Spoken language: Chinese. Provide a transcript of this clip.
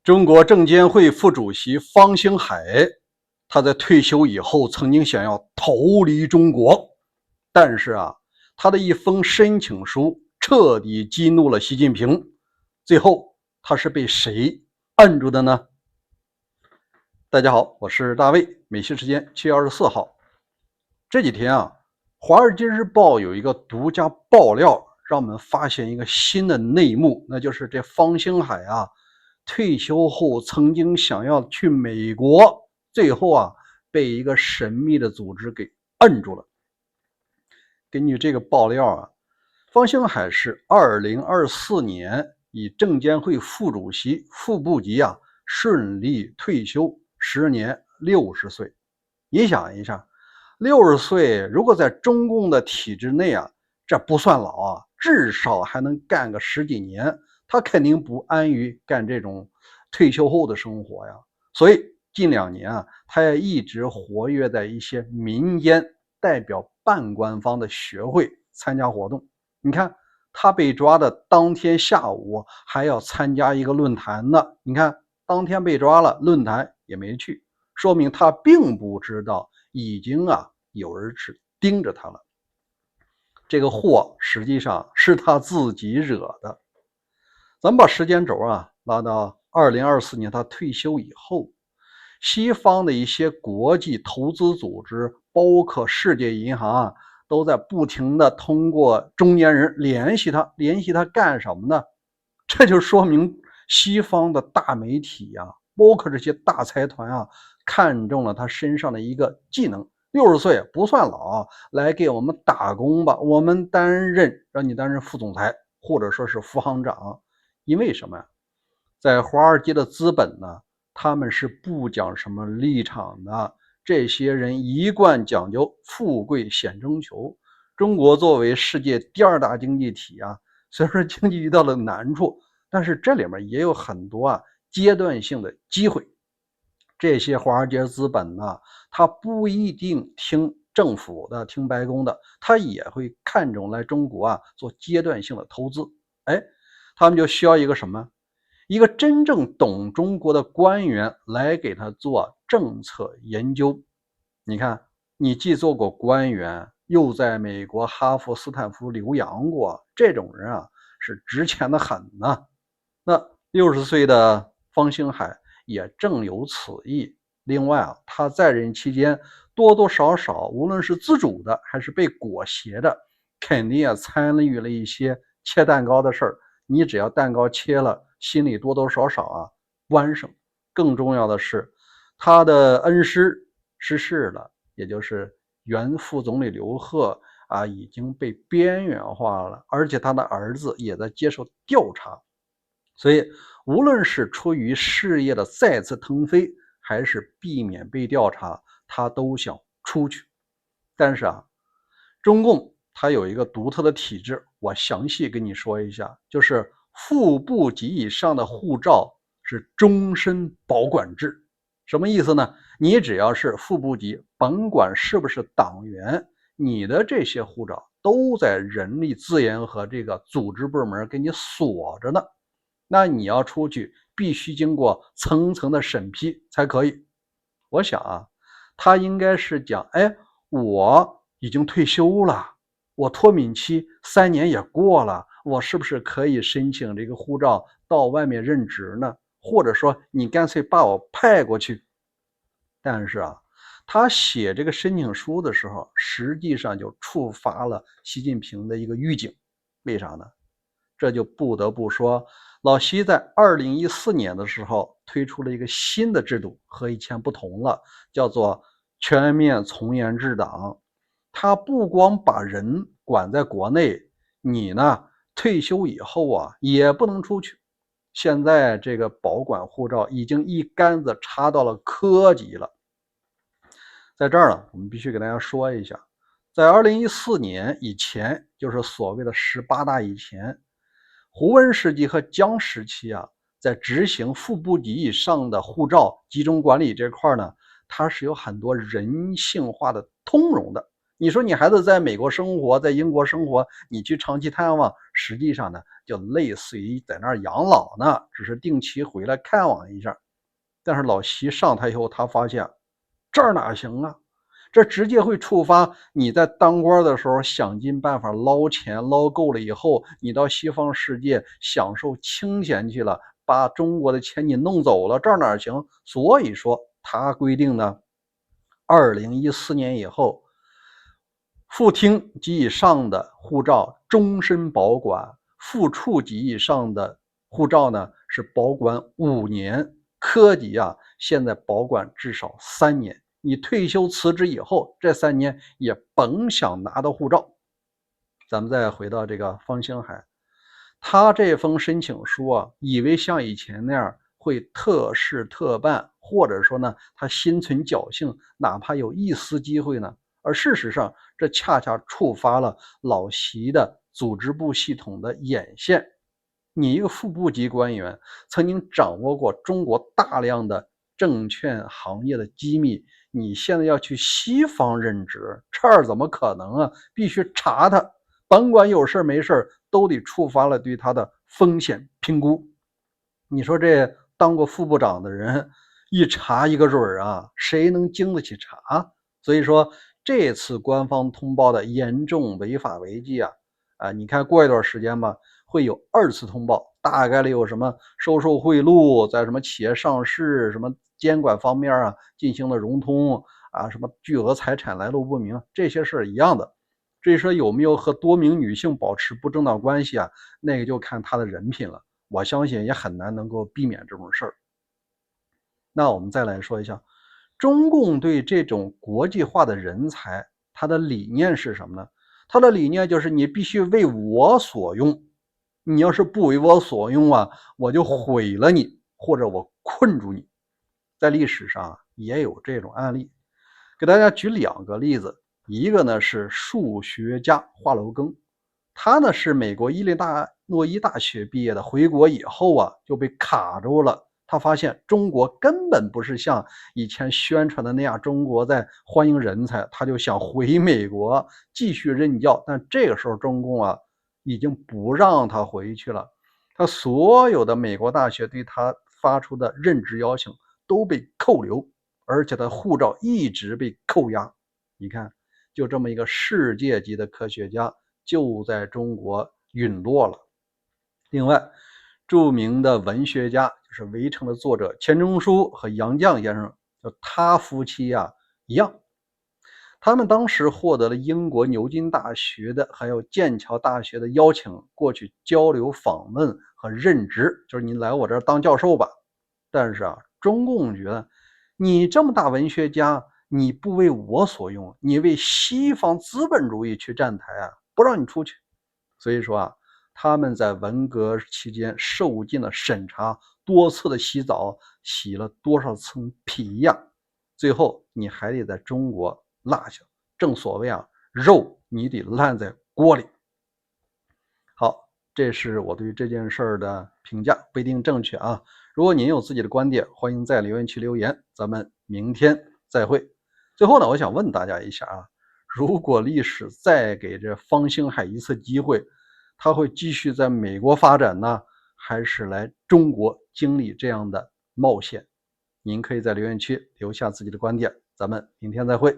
中国证监会副主席方星海，他在退休以后曾经想要逃离中国，但是他的一封申请书彻底激怒了习近平。最后他是被谁按住的呢？大家好，我是大卫，美西时间7月24号。这几天华尔街日报有一个独家爆料，让我们发现一个新的内幕，那就是这方星海退休后曾经想要去美国，最后被一个神秘的组织给摁住了。根据这个爆料方星海是2024年以证监会副主席、副部级顺利退休，时年60岁。你想一下，60岁如果在中共的体制内这不算老至少还能干个10几年，他肯定不安于干这种退休后的生活呀。所以近2年他也一直活跃在一些民间代表半官方的学会参加活动。你看他被抓的当天下午还要参加一个论坛呢，你看当天被抓了，论坛也没去，说明他并不知道已经有人是盯着他了。这个祸实际上是他自己惹的。咱们把时间轴拉到2024年他退休以后，西方的一些国际投资组织，包括世界银行都在不停的通过中间人联系他干什么呢？这就说明西方的大媒体包括这些大财团看中了他身上的一个技能。60岁不算老，来给我们打工吧，我们让你担任副总裁或者说是副行长。因为什么？在华尔街的资本呢，他们是不讲什么立场的，这些人一贯讲究富贵险中求。中国作为世界第2大经济体虽然说经济遇到了难处，但是这里面也有很多阶段性的机会。这些华尔街资本呢，他不一定听政府的，听白宫的，他也会看中来中国做阶段性的投资。他们就需要一个什么？一个真正懂中国的官员来给他做政策研究。你看，你既做过官员，又在美国哈佛斯坦福留洋过，这种人是值钱的很呢。那60岁的方星海也正有此意。另外他在任期间多多少少，无论是自主的还是被裹挟的，肯定也参与了一些切蛋糕的事儿。你只要蛋糕切了，心里多多少少不安生。更重要的是，他的恩师逝世了，也就是原副总理刘鹤已经被边缘化了，而且他的儿子也在接受调查。所以无论是出于事业的再次腾飞，还是避免被调查，他都想出去。但是中共它有一个独特的体制，我详细跟你说一下，就是副部级以上的护照是终身保管制。什么意思呢？你只要是副部级，甭管是不是党员，你的这些护照都在人力资源和这个组织部门给你锁着呢。那你要出去必须经过层层的审批才可以。我想他应该是讲，我已经退休了，我脱敏期3年也过了，我是不是可以申请这个护照到外面任职呢？或者说你干脆把我派过去。但是他写这个申请书的时候，实际上就触发了习近平的一个预警。为啥呢？这就不得不说，老习在2014年的时候推出了一个新的制度，和以前不同了，叫做全面从严治党。他不光把人管在国内，你呢退休以后也不能出去。现在这个保管护照已经一竿子插到了科级了。在这儿呢，我们必须给大家说一下，在2014年以前，就是所谓的18大以前，胡温时期和江时期在执行副部级以上的护照集中管理这块呢，它是有很多人性化的通融的。你说你孩子在美国生活，在英国生活，你去长期探望，实际上呢，就类似于在那儿养老呢，只是定期回来看望一下。但是老习上台以后，他发现这儿哪行啊？这直接会触发你在当官的时候想尽办法捞钱，捞够了以后，你到西方世界享受清闲去了，把中国的钱你弄走了，这儿哪行？所以说他规定呢，2014年以后，副厅及以上的护照终身保管，副处级以上的护照呢是保管5年，科级啊现在保管至少3年。你退休辞职以后，这3年也甭想拿到护照。咱们再回到这个方兴海，他这封申请书啊，以为像以前那样会特事特办，或者说呢，他心存侥幸，哪怕有一丝机会呢，而事实上，这恰恰触发了老习的组织部系统的眼线。你一个副部级官员，曾经掌握过中国大量的证券行业的机密，你现在要去西方任职，这怎么可能啊？必须查他，甭管有事没事都得触发了对他的风险评估。你说这当过副部长的人一查一个准啊，谁能经得起查？所以说这次官方通报的严重违法违纪你看过一段时间吧，会有2次通报，大概率有什么收受贿赂，在什么企业上市、什么监管方面进行了融通什么巨额财产来路不明，这些事一样的。至于说有没有和多名女性保持不正当关系那个就看他的人品了。我相信也很难能够避免这种事儿。那我们再来说一下，中共对这种国际化的人才，他的理念是什么呢？他的理念就是你必须为我所用，你要是不为我所用我就毁了你，或者我困住你。在历史上也有这种案例，给大家举2个例子。一个呢是数学家华罗庚，他呢是美国伊利诺伊大学毕业的，回国以后就被卡住了。他发现中国根本不是像以前宣传的那样，中国在欢迎人才，他就想回美国继续任教。但这个时候中共已经不让他回去了，他所有的美国大学对他发出的任职邀请都被扣留，而且他护照一直被扣押。你看，就这么一个世界级的科学家就在中国陨落了。另外，著名的文学家就是《围城》的作者钱钟书和杨绛先生，就他夫妻一样，他们当时获得了英国牛津大学的还有剑桥大学的邀请，过去交流访问和任职，就是你来我这儿当教授吧。但是中共觉得你这么大文学家，你不为我所用，你为西方资本主义去站台不让你出去。所以说他们在文革期间受尽了审查，多次的洗澡，洗了多少层皮最后你还得在中国落下。正所谓肉你得烂在锅里。好，这是我对这件事的评价，不一定正确如果您有自己的观点，欢迎在留言区留言，咱们明天再会。最后呢，我想问大家一下如果历史再给这方兴海一次机会，他会继续在美国发展呢，还是来中国经历这样的冒险？您可以在留言区留下自己的观点，咱们明天再会。